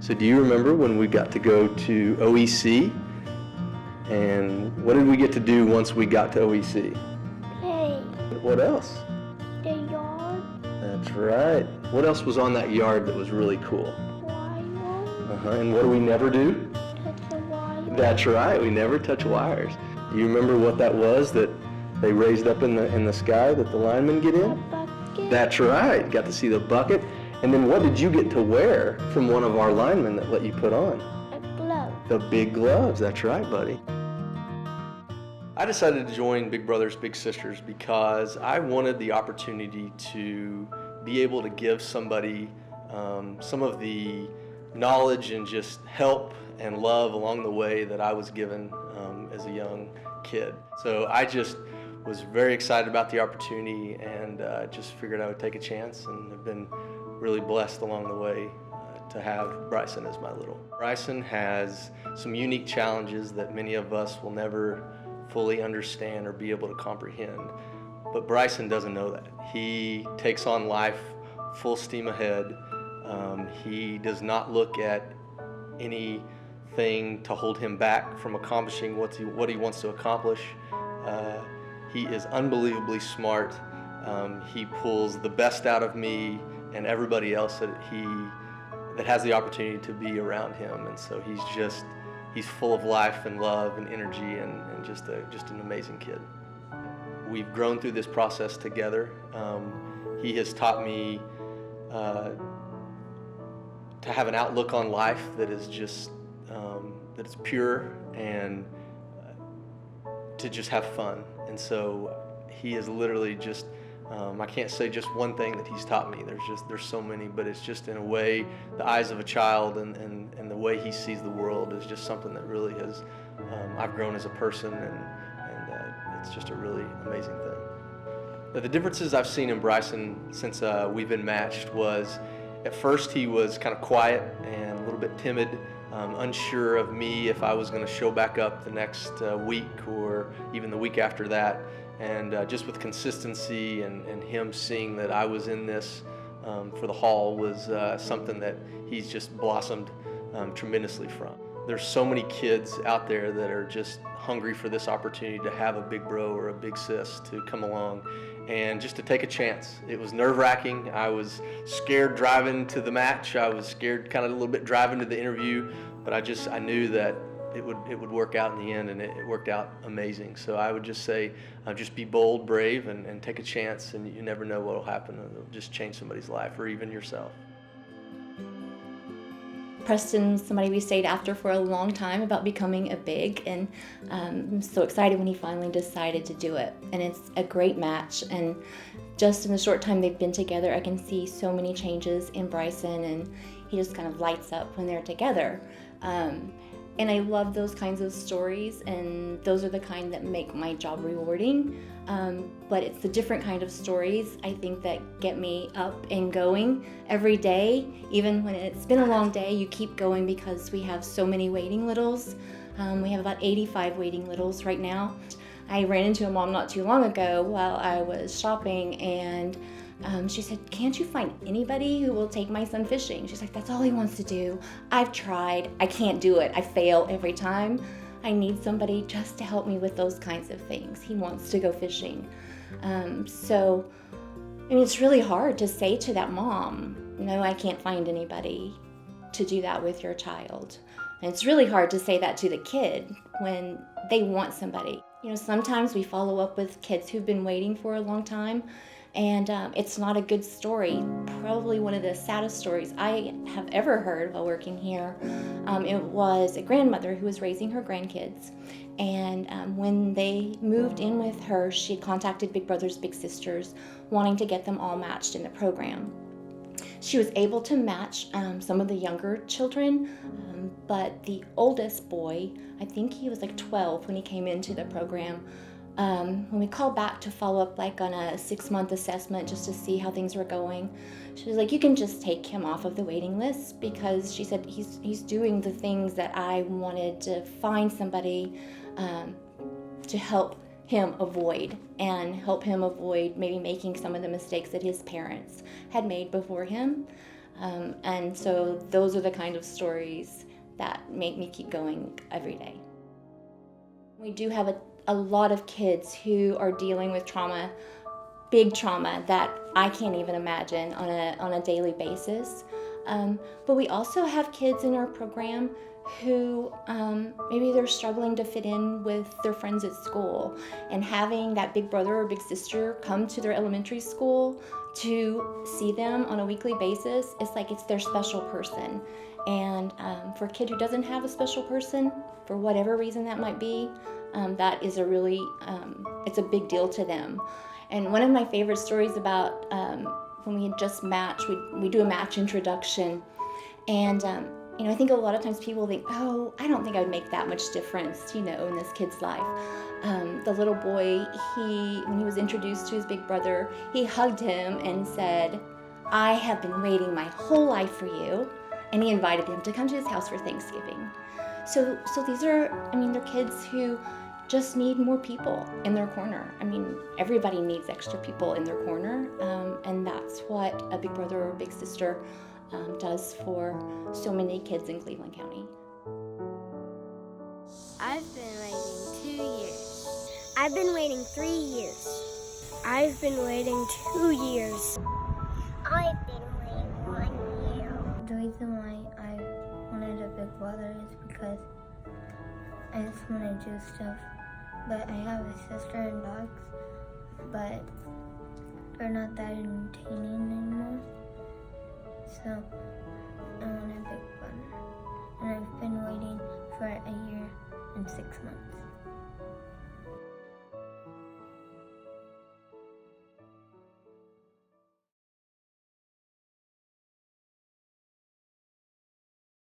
So do you remember when we got to go to OEC? And what did we get to do once we got to OEC? Play What else? the yard, That's right. What else was on that yard that was really cool? wire, And what do we never do? touch the wire, That's right, we never touch wires. Do you remember what that was that they raised up in the sky that the linemen get the in? bucket, That's right, got to see the bucket. And then what did you get to wear from one of our linemen that let you put on? a glove. The big gloves, that's right, buddy. I decided to join Big Brothers Big Sisters because I wanted the opportunity to be able to give somebody some of the knowledge and just help and love along the way that I was given as a young kid. So I just was very excited about the opportunity and just figured I would take a chance, and have been really blessed along the way to have Bryson as my little. Bryson has some unique challenges that many of us will never fully understand or be able to comprehend. But Bryson doesn't know that. He takes on life full steam ahead. He does not look at anything to hold him back from accomplishing what he wants to accomplish. He is unbelievably smart. He pulls the best out of me and everybody else that has the opportunity to be around him. And so he's full of life and love and energy, and just an amazing kid. We've grown through this process together. He has taught me to have an outlook on life that is just that is pure, and to just have fun. And so he is literally just I can't say just one thing that he's taught me. There's so many, but it's just in a way, the eyes of a child and the way he sees the world is just something that really has, I've grown as a person, and it's just a really amazing thing. The differences I've seen in Bryson since we've been matched was, at first he was kind of quiet and a little bit timid, unsure of me if I was going to show back up the next week or even the week after that. And just with consistency and him seeing that I was in this for the Hall was something that he's just blossomed tremendously from. There's so many kids out there that are just hungry for this opportunity to have a big bro or a big sis to come along and just to take a chance. It was nerve-wracking. I was scared driving to the match. I was scared kind of a little bit driving to the interview, but I knew that it would work out in the end, and it worked out amazing. So I would just say, just be bold, brave, and take a chance, and you never know what will happen. It'll just change somebody's life, or even yourself. Preston's somebody we stayed after for a long time about becoming a big, and I'm so excited when he finally decided to do it. And it's a great match, and just in the short time they've been together, I can see so many changes in Bryson, and he just kind of lights up when they're together. And I love those kinds of stories, and those are the kind that make my job rewarding. But it's the different kind of stories, I think, that get me up and going every day. Even when it's been a long day, you keep going because we have so many waiting littles. We have about 85 waiting littles right now. I ran into a mom not too long ago while I was shopping, and she said, "Can't you find anybody who will take my son fishing?" She's like, "That's all he wants to do. I've tried. I can't do it. I fail every time. I need somebody just to help me with those kinds of things. He wants to go fishing." So, I mean, it's really hard to say to that mom, "No, I can't find anybody to do that with your child." And it's really hard to say that to the kid when they want somebody. You know, sometimes we follow up with kids who've been waiting for a long time, and it's not a good story. Probably one of the saddest stories I have ever heard while working here. It was a grandmother who was raising her grandkids, and when they moved in with her, she contacted Big Brothers Big Sisters, wanting to get them all matched in the program. She was able to match some of the younger children, but the oldest boy, I think he was like 12 when he came into the program. When we called back to follow up, like on a 6-month assessment, just to see how things were going, she was like, "You can just take him off of the waiting list," because she said he's doing the things that I wanted to find somebody to help him avoid, and help him avoid maybe making some of the mistakes that his parents had made before him. And so those are the kind of stories that make me keep going every day. We do have a lot of kids who are dealing with trauma, big trauma that I can't even imagine on a daily basis. But we also have kids in our program who maybe they're struggling to fit in with their friends at school, and having that big brother or big sister come to their elementary school to see them on a weekly basis, it's like it's their special person. And for a kid who doesn't have a special person, for whatever reason that might be, that is a really, it's a big deal to them. And one of my favorite stories about when we had just matched, we do a match introduction, and I think a lot of times people think, oh, I don't think I would make that much difference, in this kid's life. The little boy, when he was introduced to his big brother, he hugged him and said, I have been waiting my whole life for you. And he invited him to come to his house for Thanksgiving. So these are, they're kids who just need more people in their corner. Everybody needs extra people in their corner, and that's what a big brother or a big sister does for so many kids in Cleveland County. I've been waiting 2 years. I've been waiting 3 years. I've been waiting 2 years. I've been waiting 1 year. The reason why I wanted a big brother is because I just want to do stuff. But I have a sister and dogs, but they're not that entertaining anymore. So